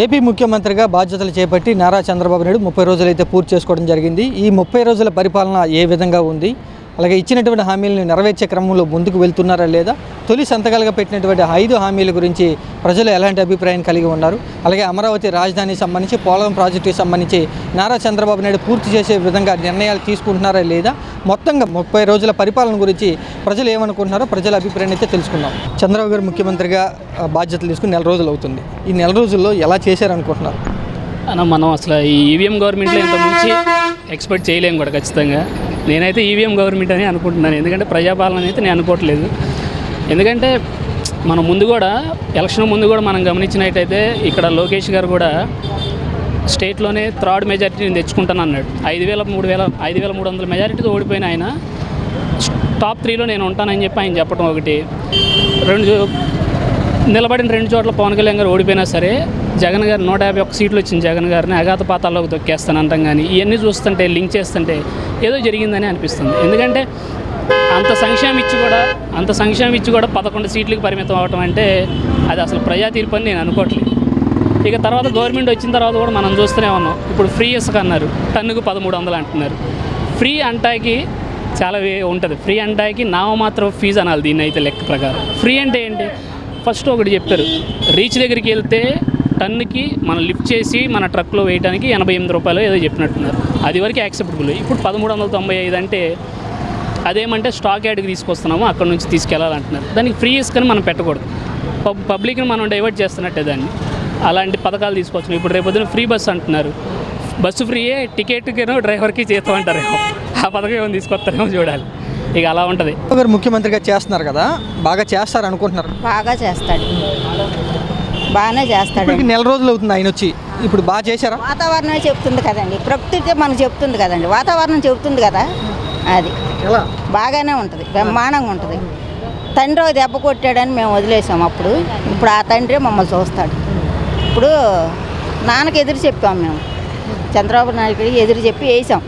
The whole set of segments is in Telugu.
ఏపీ ముఖ్యమంత్రిగా బాధ్యతలు చేపట్టి నారా చంద్రబాబు నాయుడు 30 రోజులైతే పూర్తి చేసుకోవడం జరిగింది. ఈ 30 రోజుల పరిపాలన ఏ విధంగా ఉంది, అలాగే ఇచ్చినటువంటి హామీలను నెరవేర్చే క్రమంలో ముందుకు వెళ్తున్నారా లేదా, తొలి సంతకాలుగా పెట్టినటువంటి 5 హామీల గురించి ప్రజలు ఎలాంటి అభిప్రాయం కలిగి ఉన్నారు, అలాగే అమరావతి రాజధానికి సంబంధించి పోలవరం ప్రాజెక్టుకి సంబంధించి నారా చంద్రబాబు నాయుడు పూర్తి చేసే విధంగా నిర్ణయాలు తీసుకుంటున్నారా లేదా, మొత్తంగా 30 రోజుల పరిపాలన గురించి ప్రజలు ఏమనుకుంటున్నారో ప్రజల అభిప్రాయాన్ని అయితే తెలుసుకుందాం. చంద్రబాబు గారు ముఖ్యమంత్రిగా బాధ్యతలు తీసుకుని 4 రోజులు అవుతుంది. ఈ 4 రోజుల్లో ఎలా చేశారనుకుంటున్నారు? మనం అసలు ఈ ఈవీఎం గవర్నమెంట్లో ఇంత ముంచి ఎక్స్పెక్ట్ చేయలేము కూడా ఖచ్చితంగా. నేనైతే ఈవీఎం గవర్నమెంట్ అని అనుకుంటున్నాను, ఎందుకంటే ప్రజాపాలన అయితే నేను అనుకోవట్లేదు. ఎందుకంటే మనం ముందు కూడా ఎలక్షన్ ముందు కూడా మనం గమనించినట్టయితే ఇక్కడ లోకేష్ గారు కూడా స్టేట్లోనే థర్డ్ మెజారిటీ నేను తెచ్చుకుంటాను అన్నాడు. 5,300 మెజారిటీతో ఓడిపోయిన ఆయన టాప్ 3లో నేను ఉంటానని చెప్పి ఆయన చెప్పడం ఒకటి. నిలబడిన 2 చోట్ల పవన్ కళ్యాణ్ గారు ఓడిపోయినా సరే జగన్ గారు 151 సీట్లు వచ్చిన జగన్ గారిని అఘాత పాతాల్లోకి తొక్కేస్తాను అంటాం. కానీ ఇవన్నీ చూస్తుంటే లింక్ చేస్తుంటే ఏదో జరిగిందని అనిపిస్తుంది. ఎందుకంటే అంత సంక్షేమం ఇచ్చి కూడా 11 సీట్లకు పరిమితం అవటం అంటే అది అసలు ప్రజా తీర్పు అని నేను అనుకోవట్లేదు. ఇక తర్వాత గవర్నమెంట్ వచ్చిన తర్వాత కూడా మనం చూస్తూనే ఉన్నాం. ఇప్పుడు ఫ్రీ ఇసుక అన్నారు, టన్నుకు 1300 అంటున్నారు. ఫ్రీ అంటాకి చాలా ఉంటుంది. ఫ్రీ అంటాకి నామమాత్రం ఫీజు అనాలి దీన్ని అయితే లెక్క ప్రకారం. ఫ్రీ అంటే ఏంటి? ఫస్ట్ ఒకటి చెప్పారు, రీచ్ దగ్గరికి వెళ్తే టన్నుకి మనం లిఫ్ట్ చేసి మన ట్రక్లో వేయడానికి 88 రూపాయలు ఏదో చెప్పినట్టున్నారు. అది వరకు యాక్సెప్టబుల్. ఇప్పుడు 1395 అంటే అదేమంటే స్టాక్ యార్డ్కి తీసుకొస్తున్నాము, అక్కడ నుంచి తీసుకెళ్ళాలంటున్నారు. దానికి ఫ్రీ ఇసుకని మనం పెట్టకూడదు, పబ్లిక్ని మనం డైవర్ట్ చేస్తున్నట్టే దాన్ని. అలాంటి పథకాలు తీసుకొచ్చినాం. ఇప్పుడు రేపొద్దున ఫ్రీ బస్సు అంటున్నారు. బస్సు ఫ్రీయే, టికెట్కేనో డ్రైవర్కి చేస్తాం అంటారేమో. ఆ పథకం ఏమైనా తీసుకొస్తారేమో చూడాలి. ఇక అలా ఉంటుంది. గారు ముఖ్యమంత్రిగా చేస్తున్నారు కదా, బాగా చేస్తారు అనుకుంటున్నారు? బాగా చేస్తాడు, బాగానే చేస్తాడు. 4 రోజులు అవుతుంది ఆయన వచ్చి, ఇప్పుడు బాగా చేశారా? వాతావరణమే చెప్తుంది కదండి, ప్రకృతి మనకు చెప్తుంది కదండి, వాతావరణం చెప్తుంది కదా. అది బాగానే ఉంటుంది, బ్రహ్మాండంగా ఉంటుంది. తండ్రి ఒక దెబ్బ కొట్టాడని మేము వదిలేసాం అప్పుడు. ఇప్పుడు ఆ తండ్రి మమ్మల్ని చూస్తాడు. ఇప్పుడు నాన్నకి ఎదురు చెప్పాం మేము, చంద్రబాబు నాయుడికి ఎదురు చెప్పి వేసాం.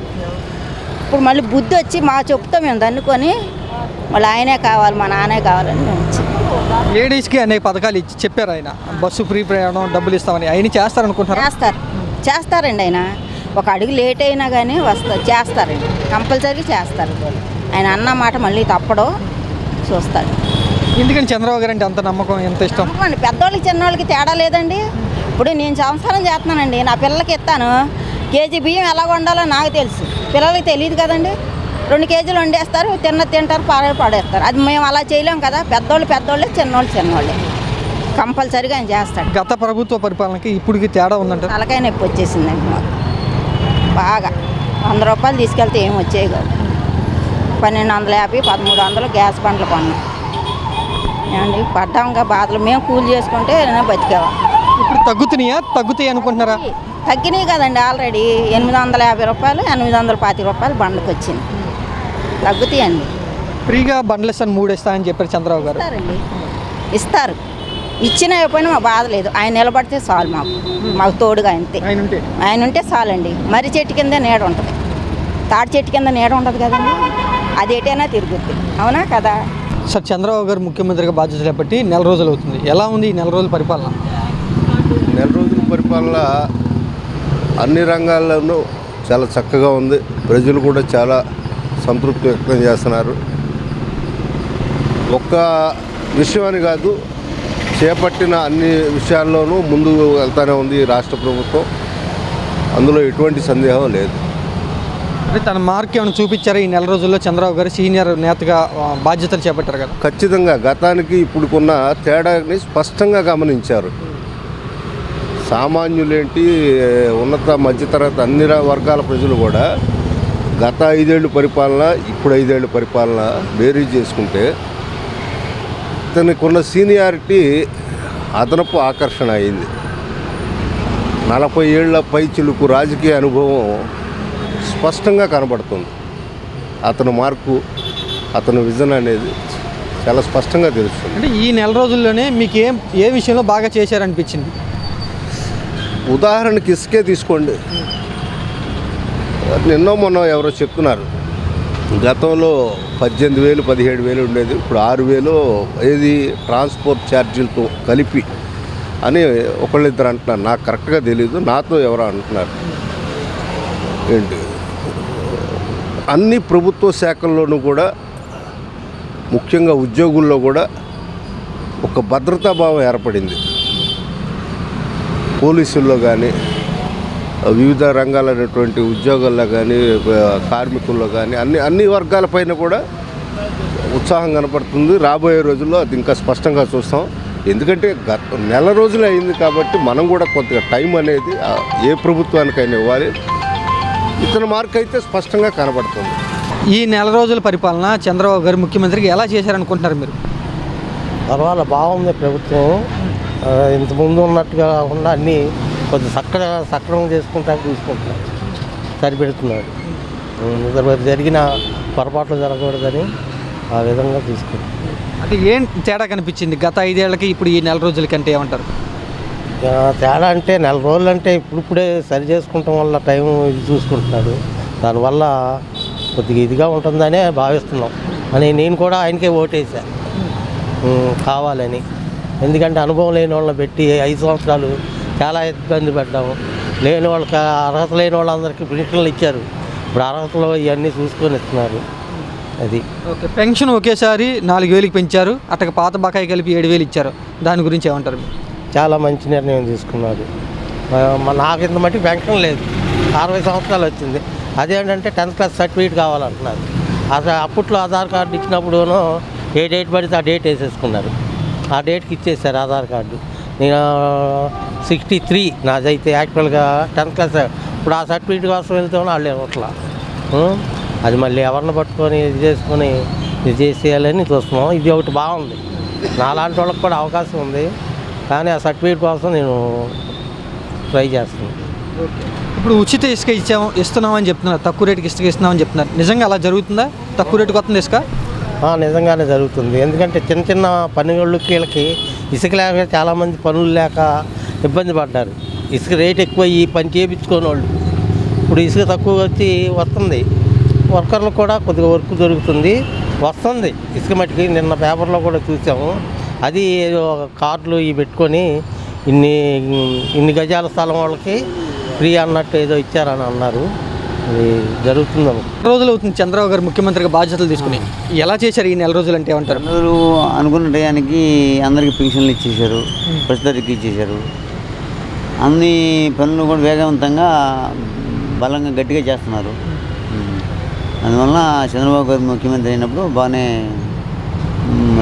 ఇప్పుడు మళ్ళీ బుద్ధి వచ్చి మా చెప్తాం మేము దన్నుకొని, మళ్ళీ ఆయనే కావాలి, మా నాన్నే కావాలని మేము వచ్చి లేడీస్కి అనేక పథకాలు ఇచ్చి చెప్పారు ఆయన. బస్సు ఫ్రీ ప్రయాణం, డబ్బులు ఇస్తామని. ఆయన చేస్తారనుకుంటున్నారు? చేస్తారండి. ఆయన ఒక అడుగు లేట్ అయినా కానీ చేస్తారండి, కంపల్సరీ చేస్తారు. ఆయన అన్న మాట మళ్ళీ తప్పడో చూస్తాడు. ఎందుకని చంద్రబాబు గారు అంటే అంత నమ్మకం, ఎంత ఇష్టం? పెద్దవాళ్ళకి చిన్నవాళ్ళకి తేడా లేదండి. ఇప్పుడు నేను సంసారం చేస్తున్నానండి, నా పిల్లలకి ఇస్తాను. కేజీ బియ్యం ఎలా వండాలో నాకు తెలుసు, పిల్లలకి తెలియదు కదండి. 2 కేజీలు వండేస్తారు, తింటారు, పడేస్తారు. అది మేము అలా చేయలేం కదా. పెద్దోళ్ళే, చిన్నోళ్ళే కంపల్సరీగా ఆయన చేస్తాడు. గత ప్రభుత్వ పరిపాలనకి ఇప్పటికి తేడా ఉందంట. తలకాయ నొప్పి వచ్చేసిందండి మాకు బాగా. 100 రూపాయలు తీసుకెళ్తే ఏం వచ్చేవి కాదు. 1250, 1300 గ్యాస్ బండ్లు కొన్నాం. ఏమండి పడ్డాంగా బాధలు. మేము కూలి చేసుకుంటే బతికేవా. ఇప్పుడు తగ్గుతాయి అనుకుంటున్నారా? తగ్గినాయి కదండి. ఆల్రెడీ 850 రూపాయలు, 820 రూపాయలు బండ్లకు వచ్చింది. తగ్గుతాయండి. ఫ్రీగా బండ్లు ఇస్తాను, 3 ఇస్తానని చెప్పారు చంద్రబాబు గారు. ఇస్తారు. ఇచ్చినా అయిపోయినా మా బాధ లేదు. ఆయన నిలబడితే చాలు, మాకు తోడుగా అంతే. ఆయన ఉంటే చాలండి. మర్రి చెట్టు కింద నీడ ఉంటుంది, తాడి చెట్టు కింద నీడ ఉండదు కదండి. అది ఎటైనా తిరుగుద్ది, అవునా కదా? సార్, చంద్రబాబు గారు ముఖ్యమంత్రిగా బాధ్యతలు చేపట్టి 4 రోజులు అవుతుంది. ఎలా ఉంది ఈ 4 రోజుల పరిపాలన? 4 రోజుల పరిపాలన అన్ని రంగాల్లోనూ చాలా చక్కగా ఉంది. ప్రజలు కూడా చాలా సంతృప్తి వ్యక్తం చేస్తున్నారు. ఒక్క విషయాన్ని కాదు, చేపట్టిన అన్ని విషయాల్లోనూ ముందు వెళ్తూనే ఉంది రాష్ట్ర ప్రభుత్వం. అందులో ఎటువంటి సందేహం లేదు. తన మార్క్ ఏమైనా చూపించారా ఈ 4 రోజుల్లో? చంద్రబాబు గారు సీనియర్ నేతగా బాధ్యతలు చేపట్టారు కదా. ఖచ్చితంగా గతానికి ఇప్పుడుకున్న తేడాని స్పష్టంగా గమనించారు. సామాన్యులేంటి, ఉన్నత మధ్యతరగతి అన్ని వర్గాల ప్రజలు కూడా గత 5 ఏళ్ళు పరిపాలన, ఇప్పుడు 5 ఏళ్ళు పరిపాలన బేరీ చేసుకుంటే ఇతనికి ఉన్న సీనియారిటీ అదనపు ఆకర్షణ అయింది. 40 ఏళ్ల పైచిలుకు రాజకీయ అనుభవం స్పష్టంగా కనబడుతుంది. అతని మార్కు, అతని విజన్ అనేది చాలా స్పష్టంగా తెలుస్తుంది. అంటే ఈ 4 రోజుల్లోనే మీకు ఏ విషయంలో బాగా చేశారనిపించింది? ఉదాహరణకి ఇసుకే తీసుకోండి. మొన్న ఎవరో చెప్తున్నారు, గతంలో 18,000, 17,000 ఉండేది, ఇప్పుడు 6,000 ఏది ట్రాన్స్పోర్ట్ ఛార్జీలతో కలిపి అని ఒకళ్ళిద్దరు అంటున్నారు. నాకు కరెక్ట్గా తెలీదు, నాతో ఎవరో అంటున్నారు. ఏంటి అన్ని ప్రభుత్వ శాఖల్లోనూ కూడా ముఖ్యంగా ఉద్యోగుల్లో కూడా ఒక భద్రతాభావం ఏర్పడింది. పోలీసుల్లో కానీ వివిధ రంగాలైనటువంటి ఉద్యోగాల్లో కానీ కార్మికుల్లో కానీ అన్ని వర్గాలపైన కూడా ఉత్సాహం కనపడుతుంది. రాబోయే రోజుల్లో అది ఇంకా స్పష్టంగా చూస్తాం. ఎందుకంటే నెల రోజులు అయింది కాబట్టి మనం కూడా కొద్దిగా టైం అనేది ఏ ప్రభుత్వానికైనా ఇవ్వాలి. ఇతని మార్క్ అయితే స్పష్టంగా కనబడుతుంది. ఈ నెల రోజుల పరిపాలన చంద్రబాబు గారు ముఖ్యమంత్రికి ఎలా చేశారనుకుంటున్నారు మీరు? పర్వాలేదు, బాగుంది ప్రభుత్వం. ఇంతకుముందు ఉన్నట్టుగా కాకుండా అన్నీ కొద్దిగా సక్రమం చేసుకుంటానికి చూసుకుంటున్నారు, సరిపెడుతున్నారు. జరిగిన పొరపాట్లు జరగకూడదని ఆ విధంగా తీసుకుంటారు. అంటే ఏం తేడా కనిపించింది గత 5 ఏళ్ళకి ఇప్పుడు ఈ నెల రోజుల కంటే ఏమంటారు? తేడా అంటే నెల రోజులు అంటే ఇప్పుడే సరి చేసుకుంటాం వల్ల టైం ఇది చూసుకుంటున్నాడు. దానివల్ల కొద్దిగా ఇదిగా ఉంటుందనే భావిస్తున్నాం. అని నేను కూడా ఆయనకే ఓటేసాను కావాలని. ఎందుకంటే అనుభవం లేని వాళ్ళని పెట్టి 5 సంవత్సరాలు చాలా ఇబ్బంది పడ్డాము. లేని వాళ్ళకి అర్హత లేని వాళ్ళందరికీ పెన్షన్లు ఇచ్చారు. ఇప్పుడు అర్హతలో ఇవన్నీ చూసుకొని ఇస్తున్నారు. అది ఓకే. పెన్షన్ ఒకేసారి 4,000కి పెంచారు, అట్టకి పాత బకాయి కలిపి 7,000 ఇచ్చారు. దాని గురించి ఏమంటారు మీరు? చాలా మంచి నిర్ణయం తీసుకున్నారు. నాకు ఇంత మట్టి పెన్షన్ లేదు, 60 సంవత్సరాలు వచ్చింది. అదేంటంటే 10th క్లాస్ సర్టిఫికేట్ కావాలంటున్నారు. అసలు అప్పట్లో ఆధార్ కార్డు ఇచ్చినప్పుడునో ఏ డేట్ పడితే ఆ డేట్ వేసేసుకున్నారు. ఆ డేట్కి ఇచ్చేసారు ఆధార్ కార్డు. నేను 63 నాదైతే యాక్చువల్గా 10th క్లాస్. ఇప్పుడు ఆ సర్టిఫికేట్ కోసం వెళ్తే వాళ్ళు అట్లా అది మళ్ళీ ఎవరిని పట్టుకొని ఇది చేసుకొని ఇది చేసేయాలని చూస్తున్నాం. ఇది ఒకటి బాగుంది. నాలాంటి వాళ్ళకి కూడా అవకాశం ఉంది, కానీ ఆ సర్టిఫికేట్ కోసం నేను ట్రై చేస్తున్నాను. ఇప్పుడు ఉచిత ఇసుక ఇస్తున్నామని చెప్తున్నారు, తక్కువ రేటుకి ఇసుక ఇస్తున్నామని చెప్తున్నారు. నిజంగా అలా జరుగుతుందా? తక్కువ రేటుకి వస్తుంది ఇసుక? నిజంగానే జరుగుతుంది. ఎందుకంటే చిన్న చిన్న పనులకి వీళ్ళకి ఇసుక లేక చాలామంది పనులు లేక ఇబ్బంది పడ్డారు. ఇసుక రేట్ ఎక్కువ ఈ పని చేయించుకోని వాళ్ళు ఇప్పుడు ఇసుక తక్కువ వచ్చి వస్తుంది. వర్కర్లు కూడా కొద్దిగా వర్క్ దొరుకుతుంది, వస్తుంది ఇసుక మట్టికి. నిన్న పేపర్లో కూడా చూసాము. అది కార్డులు ఇవి పెట్టుకొని ఇన్ని గజాల స్థలం వాళ్ళకి ఫ్రీ అన్నట్టు ఏదో ఇచ్చారని అన్నారు. అది జరుగుతుందని. రోజులు అవుతుంది చంద్రబాబు గారు ముఖ్యమంత్రిగా బాధ్యతలు తీసుకుని. ఎలా చేశారు ఈ నెల రోజులు అంటే ఏమంటారు? అందరూ అనుకున్న టయానికి అందరికీ పెన్షన్లు ఇచ్చేశారు, ప్రస్తుతానికి ఇచ్చేశారు. అన్ని పనులు కూడా వేగవంతంగా బలంగా గట్టిగా చేస్తున్నారు. అందువలన చంద్రబాబు గారు ముఖ్యమంత్రి అయినప్పుడు బాగానే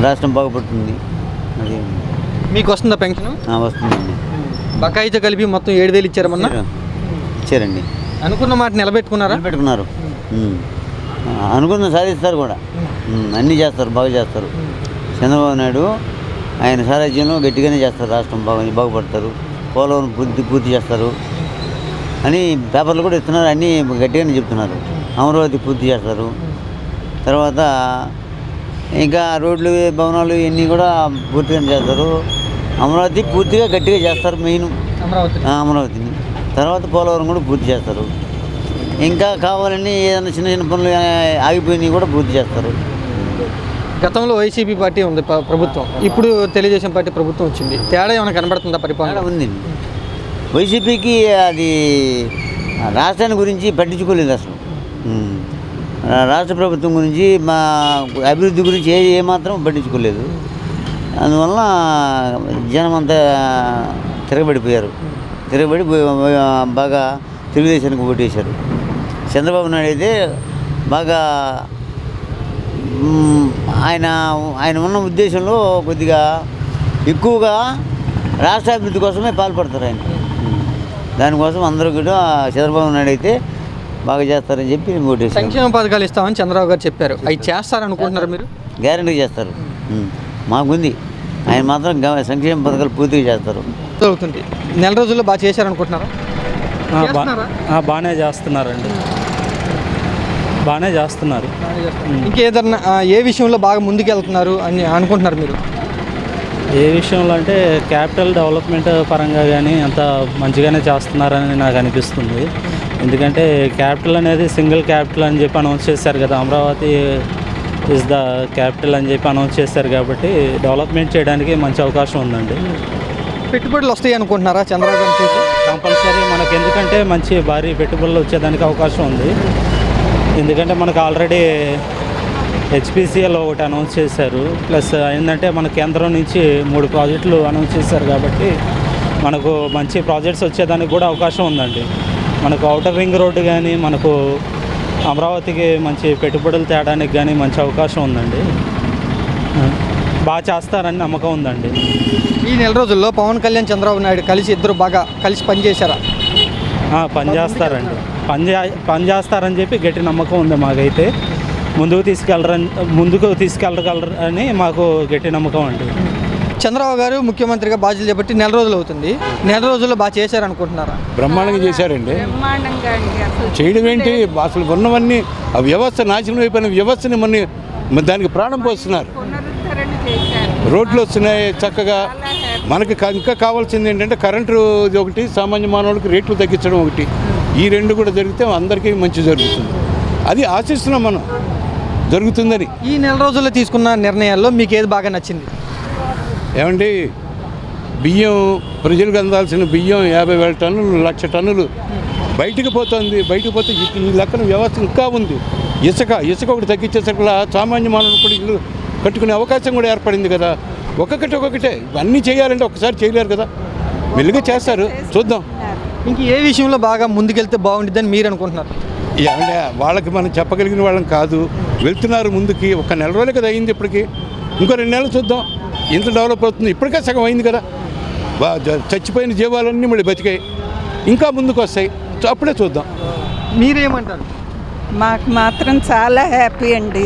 రాష్ట్రం బాగుపడుతుంది. అది మీకు వస్తుందా పెన్షన్? వస్తుందండి. బకాయితో కలిపి మొత్తం 7,000 ఇచ్చారమన్నా? ఇచ్చారండి. అనుకున్న మాట నిలబెట్టుకున్నారు. అనుకున్న సాధిస్తారు కూడా. అన్నీ చేస్తారు, బాగా చేస్తారు. చంద్రబాబు నాయుడు ఆయన సారథ్యంలో గట్టిగానే చేస్తారు. రాష్ట్రం బాగుపడతారు. పోలవరం పూర్తి చేస్తారు అని పేపర్లు కూడా ఇస్తున్నారు. అన్నీ గట్టిగానే చెప్తున్నారు. అమరావతి పూర్తి చేస్తారు. తర్వాత ఇంకా రోడ్లు, భవనాలు ఇవన్నీ కూడా పూర్తిగానే చేస్తారు. అమరావతి పూర్తిగా గట్టిగా చేస్తారు. మెయిన్ అమరావతిని. తర్వాత పోలవరం కూడా పూర్తి చేస్తారు. ఇంకా కావాలని ఏదైనా చిన్న చిన్న పనులు ఆగిపోయినవి కూడా పూర్తి చేస్తారు. గతంలో వైసీపీ పార్టీ ఉంది ప్రభుత్వం, ఇప్పుడు తెలుగుదేశం పార్టీ ప్రభుత్వం వచ్చింది. తేడా ఏమైనా కనబడుతుందా? పరిపాలన ఉంది. వైసీపీకి అది రాష్ట్రాన్ని గురించి పట్టించుకోలేదు అసలు. రాష్ట్ర ప్రభుత్వం గురించి, మా అభివృద్ధి గురించి ఏమాత్రం పట్టించుకోలేదు. అందువల్ల జనం అంతా తిరగబడి బాగా తెలుగుదేశానికి ఓటేశారు. చంద్రబాబు నాయుడు అయితే బాగా ఆయన ఉన్న ఉద్దేశంలో కొద్దిగా ఎక్కువగా రాష్ట్ర అభివృద్ధి కోసమే పాల్పడతారు ఆయన. దానికోసం అందరూ కూడా చంద్రబాబు నాయుడు అయితే బాగా చేస్తారని చెప్పి ఓటేశారు. సంక్షేమ పథకాలు ఇస్తామని చంద్రబాబు గారు చెప్పారు. అవి చేస్తారనుకుంటున్నారు మీరు? గ్యారెంటీ చేస్తారు. మాకుంది. ఆయన మాత్రం సంక్షేమ పథకాలు పూర్తిగా చేస్తారు. అవుతుంది. నెల రోజుల్లో బాగా చేశారనుకుంటున్నారా? బాగానే చేస్తున్నారండి. బాగానే చేస్తున్నారు. ఇంకేదన్నా ఏ విషయంలో బాగా ముందుకు వెళ్తున్నారు అని అనుకుంటున్నారు మీరు? ఏ విషయంలో అంటే క్యాపిటల్ డెవలప్మెంట్ పరంగా కానీ అంత మంచిగానే చేస్తున్నారని నాకు అనిపిస్తుంది. ఎందుకంటే క్యాపిటల్ అనేది సింగిల్ క్యాపిటల్ అని చెప్పి అనౌన్స్ చేశారు కదా. అమరావతి ఈజ్ ద క్యాపిటల్ అని చెప్పి అనౌన్స్ చేశారు కాబట్టి డెవలప్మెంట్ చేయడానికి మంచి అవకాశం ఉందండి. పెట్టుబడులు వస్తాయి అనుకుంటున్నారా చంద్రబాబు గారిని చూసి? కంపల్సరీ మనకు, ఎందుకంటే మంచి భారీ పెట్టుబడులు వచ్చేదానికి అవకాశం ఉంది. ఎందుకంటే మనకు ఆల్రెడీ హెచ్పిసిఎల్ ఒకటి అనౌన్స్ చేశారు, ప్లస్ ఏంటంటే మన కేంద్రం నుంచి 3 ప్రాజెక్టులు అనౌన్స్ చేశారు. కాబట్టి మనకు మంచి ప్రాజెక్ట్స్ వచ్చేదానికి కూడా అవకాశం ఉందండి. మనకు ఔటర్ రింగ్ రోడ్డు కానీ, మనకు అమరావతికి మంచి పెట్టుబడులు తేడానికి కానీ మంచి అవకాశం ఉందండి. బాగా చేస్తారని నమ్మకం ఉందండి. ఈ నెల రోజుల్లో పవన్ కళ్యాణ్ చంద్రబాబు నాయుడు కలిసి ఇద్దరు బాగా కలిసి పనిచేశారా? పనిచేస్తారండి, పని చేస్తారని చెప్పి గట్టి నమ్మకం ఉంది మాకైతే. ముందుకు తీసుకెళ్ళగలరని మాకు గట్టి నమ్మకం అండి. చంద్రబాబు గారు ముఖ్యమంత్రిగా బాధ్యతలు చేపట్టి నెల రోజులు అవుతుంది. నెల రోజుల్లో బాగా చేశారనుకుంటున్నారా? బ్రహ్మాండంగా చేశారండి. చేయడం ఏంటి, అసలు ఉన్నవన్నీ ఆ వ్యవస్థ నాశనం అయిపోయిన వ్యవస్థని దానికి ప్రాణం పోస్తున్నారు. రోడ్లు వస్తున్నాయి చక్కగా. మనకి ఇంకా కావాల్సింది ఏంటంటే కరెంటు ఒకటి, సామాన్య మానవుడికి రేట్లు తగ్గించడం ఒకటి. ఈ 2 కూడా జరిగితే అందరికీ మంచి జరుగుతుంది. అది ఆశిస్తున్నాం మనం జరుగుతుందని. ఈ నెల రోజుల్లో తీసుకున్న నిర్ణయాల్లో మీకు ఏది బాగా నచ్చింది? ఏమండి, బియ్యం ప్రజలకు అందాల్సిన బియ్యం 50,000 టన్నులు, 1,00,000 టన్నులు బయటికి పోతుంది. బయటకు పోతే ఈ లెక్కన వ్యవస్థ ఇంకా ఉంది. ఇసుక ఒకటి తగ్గించేసరికి సామాన్య మానవులు కూడా ఇల్లు కట్టుకునే అవకాశం కూడా ఏర్పడింది కదా. ఒక్కొక్కటే ఇవన్నీ చేయాలంటే ఒకసారి చేయలేరు కదా, మెల్లిగా చేస్తారు, చూద్దాం. ఇంక ఏ విషయంలో బాగా ముందుకెళ్తే బాగుంటుందని మీరు అనుకుంటున్నారు? ఏమంటే వాళ్ళకి మనం చెప్పగలిగిన వాళ్ళం కాదు. వెళ్తున్నారు ముందుకి. ఒక నెల రోజులే కదా అయింది ఇప్పటికి. ఇంకో 2 నెలలు చూద్దాం ఇంత డెవలప్ అవుతుంది. ఇప్పటికే సగం అయింది కదా. చచ్చిపోయిన జీవాలన్నీ మళ్ళీ బతికాయి, ఇంకా ముందుకు వస్తాయి. అప్పుడే చూద్దాం. మీరేమంటారు? మాకు మాత్రం చాలా హ్యాపీ అండి.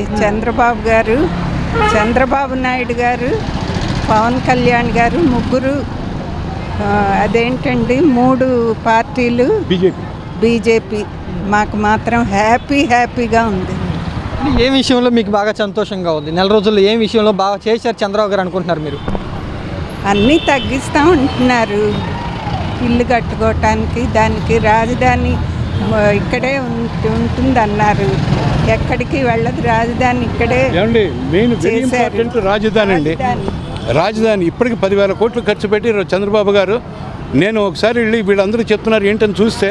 చంద్రబాబు నాయుడు గారు, పవన్ కళ్యాణ్ గారు, ముగ్గురు, అదేంటండి 3 పార్టీలు, బీజేపీ, మాకు మాత్రం హ్యాపీగా ఉంది. ఏ విషయంలో మీకు బాగా సంతోషంగా ఉంది? నెల రోజుల్లో ఏ విషయంలో బాగా చేశారు చంద్రబాబు గారు అనుకుంటున్నారు మీరు? అన్నీ తగ్గిస్తూ ఉంటున్నారు. ఇల్లు కట్టుకోవటానికి, దానికి రాజధాని ఇక్కడే ఉంటుందన్నారు. ఎక్కడికి వెళ్ళదు, రాజధాని ఇక్కడే. మెయిన్ వెరీ ఇంపార్టెంట్ రాజధాని అండి. రాజధాని ఇప్పటికి 10,000 కోట్లు ఖర్చు పెట్టి చంద్రబాబు గారు. నేను ఒకసారి వెళ్ళి వీళ్ళందరూ చెప్తున్నారు ఏంటని చూస్తే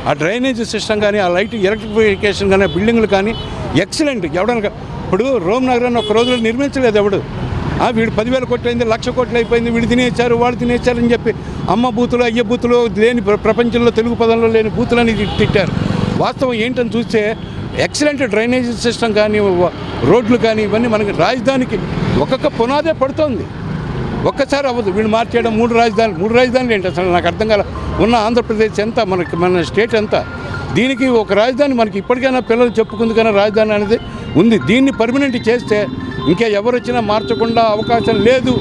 ఆ డ్రైనేజ్ సిస్టమ్ కానీ, ఆ లైట్ ఎలక్ట్రిఫికేషన్ కానీ, బిల్డింగ్లు కానీ ఎక్సలెంట్. ఎవడన్నా ఇప్పుడు రోమ్ నగరాన్ని ఒక రోజులో నిర్మించలేదు ఎవడు. వీడు 10,000 కోట్లు అయింది, 1,00,000 కోట్లు అయిపోయింది, వీడు తినేశారు, వాళ్ళు తినేశారు అని చెప్పి అమ్మ బూతులు, అయ్య బూతులు లేని, ప్రపంచంలో తెలుగు పదంలో లేని బూతులని తిట్టారు. వాస్తవం ఏంటని చూస్తే ఎక్సలెంట్ డ్రైనేజ్ సిస్టమ్ కానీ, రోడ్లు కానీ, ఇవన్నీ మనకి రాజధానికి ఒక్కొక్క పునాదే పడుతోంది. ఒక్కసారి అవ్వదు వీళ్ళు మార్చేయడం. 3 రాజధానులు ఏంటి అసలు నాకు అర్థం కాల. ఉన్న ఆంధ్రప్రదేశ్ ఎంత, మన స్టేట్ ఎంత, దీనికి ఒక రాజధాని మనకి ఇప్పటికైనా పిల్లలు చెప్పుకుంది కానీ రాజధాని అనేది ఉంది. దీన్ని పర్మనెంట్ చేస్తే ఇంకా ఎవరు వచ్చినా మార్చకుండా అవకాశం లేదు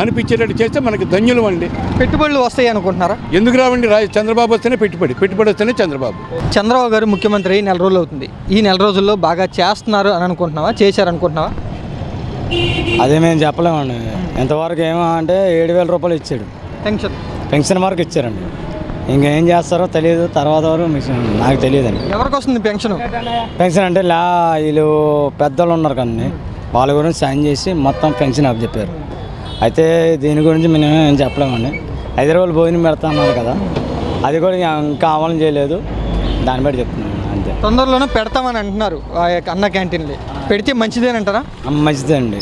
అనిపించేటట్టు చేస్తే మనకి ధన్యులం అండి. పెట్టుబడులు వస్తాయి అనుకుంటున్నారా? ఎందుకు రావండి? చంద్రబాబు వస్తేనే పెట్టుబడి వస్తేనే చంద్రబాబు. చంద్రబాబు గారు ముఖ్యమంత్రి అయ్యి నెల రోజులు అవుతుంది. ఈ నెల రోజుల్లో బాగా చేస్తున్నారు అని అనుకుంటున్నావా, చేశారనుకుంటున్నావా? అదే మేము చెప్పలేమండి. ఎంతవరకు ఏమో అంటే 7,000 రూపాయలు ఇచ్చాడు పెన్షన్ వరకు ఇచ్చారండి. ఇంకేం చేస్తారో తెలియదు. తర్వాత వరకు నాకు తెలియదండి. ఎవరికి వస్తుంది పెన్షన్ అంటే వీళ్ళు పెద్దోళ్ళు ఉన్నారు కదండి, వాళ్ళ గురించి సైన్ చేసి మొత్తం పెన్షన్ అప్ చెప్పారు. అయితే దీని గురించి మేము ఏం చెప్పలేమండి. హైదరాబాద్ భోజనం పెడతా అన్నారు కదా, అది కూడా ఇంకా అమలు చేయలేదు. దాన్ని బట్టి చెప్తున్నాను అంతే. తొందరలోనే పెడతామని అంటున్నారు అన్న క్యాంటీన్లు. పెడితే మంచిదేనంటారా? మంచిదే అండి.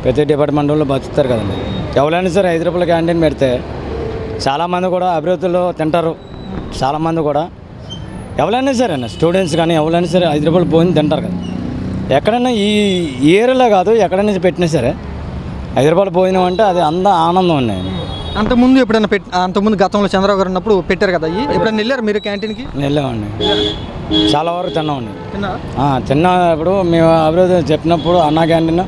ప్రతి డిపార్ట్మెంట్లో బతుకుతారు కదండి. ఎవరైనా సరే 5 రూపాయల క్యాంటీన్ పెడితే చాలామంది కూడా అభివృద్ధిలో తింటారు. చాలామంది కూడా ఎవరైనా సరే స్టూడెంట్స్ కానీ ఎవరైనా సరే 5 రూపాయలు భోజనం తింటారు కదా. ఎక్కడైనా ఈ ఏరియాలో కాదు, ఎక్కడైనా పెట్టినా సరే 5 రూపాయలు భోజనం అంటే అది ఆనందం అండి. అంతకుముందు ఎప్పుడైనా అంతకుముందు గతంలో చంద్రబాబు గారు ఉన్నప్పుడు పెట్టారు కదా, ఎప్పుడైనా వెళ్ళారు మీరు క్యాంటీన్కి? వెళ్ళామండి, చాలా వరకు తిన్నామండి. తిన్నప్పుడు మేము అభివృద్ధి చెప్పినప్పుడు అన్నా క్యాంటీన్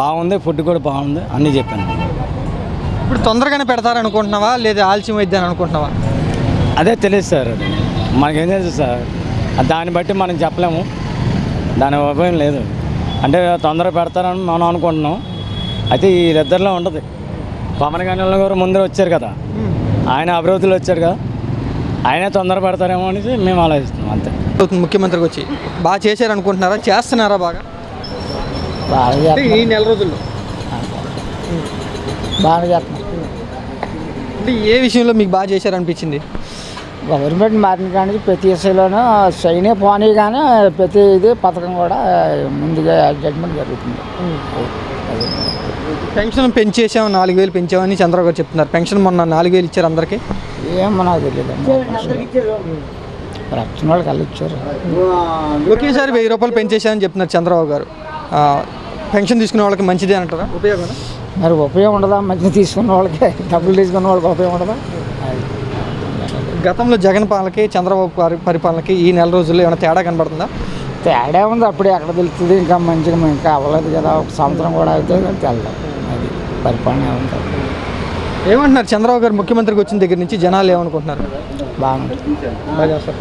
బాగుంది, ఫుడ్ కూడా బాగుంది అన్నీ చెప్పాను. ఇప్పుడు తొందరగానే పెడతారనుకుంటున్నావా లేదా ఆలస్యం అయిద్ది అని అనుకుంటున్నావా? అదే తెలియదు సార్, మనకేం తెలుసు సార్. దాన్ని బట్టి మనం చెప్పలేము, దాని ఉపయోగం లేదు. అంటే తొందరగా పెడతారని మనం అనుకుంటున్నాం. అయితే వీళ్ళిద్దరిలో ఉంటుంది. పవన్ కళ్యాణ్ గారు ముందర వచ్చారు కదా, ఆయన అభివృద్ధిలో వచ్చారు కదా, ఆయనే తొందర పెడతారేమో అనేసి మేము ఆలోచిస్తున్నాం అంతే. ముఖ్యమంత్రికి వచ్చి బాగా చేశారనుకుంటున్నారా, చేస్తున్నారా? బాగా ఈ నెల రోజుల్లో బాగా చేస్తున్నాం. అంటే ఏ విషయంలో మీకు బాగా చేశారనిపించింది? గవర్నమెంట్ మారిన కానీ ప్రతి విషయంలోనూ సైనే పోనీ కానీ ప్రతి ఇది పథకం కూడా ముందుగా జడ్జ్మెంట్ జరుగుతుంది. పెన్షన్ పెంచేసాం 4,000 పెంచామని చంద్రబాబు గారు చెప్తున్నారు. పెన్షన్ మొన్న 4,000 ఇచ్చారు అందరికీ. ఏమో నాకు తెలియదు. రక్షణ వాళ్ళకి అలా ఇచ్చారు. ఒకేసారి 1,000 రూపాయలు పెంచేసామని చెప్తున్నారు చంద్రబాబు గారు. పెన్షన్ తీసుకునే వాళ్ళకి మంచిదే అంటారా? ఉపయోగం మరి ఉపయోగం ఉండదా? మంచిగా తీసుకున్న వాళ్ళకి, డబ్బులు తీసుకున్న వాళ్ళకి ఉపయోగం ఉండదా? గతంలో జగన్ పాలనకి చంద్రబాబు పరిపాలనకి ఈ నెల రోజుల్లో ఏమైనా తేడా కనబడుతుందా? తేడా ఉంది. అప్పుడే ఎక్కడ తెలుస్తుంది? ఇంకా మంచిగా ఇంకా అవ్వలేదు కదా, ఒక సంవత్సరం కూడా అయితే తెలదు. అది పరిపాలన ఉంటుంది. ఏమంటున్నారు చంద్రబాబు గారు ముఖ్యమంత్రికి వచ్చిన దగ్గర నుంచి జనాలు ఏమనుకుంటున్నారు? బాగుంటుంది. బాగా చేస్తారు.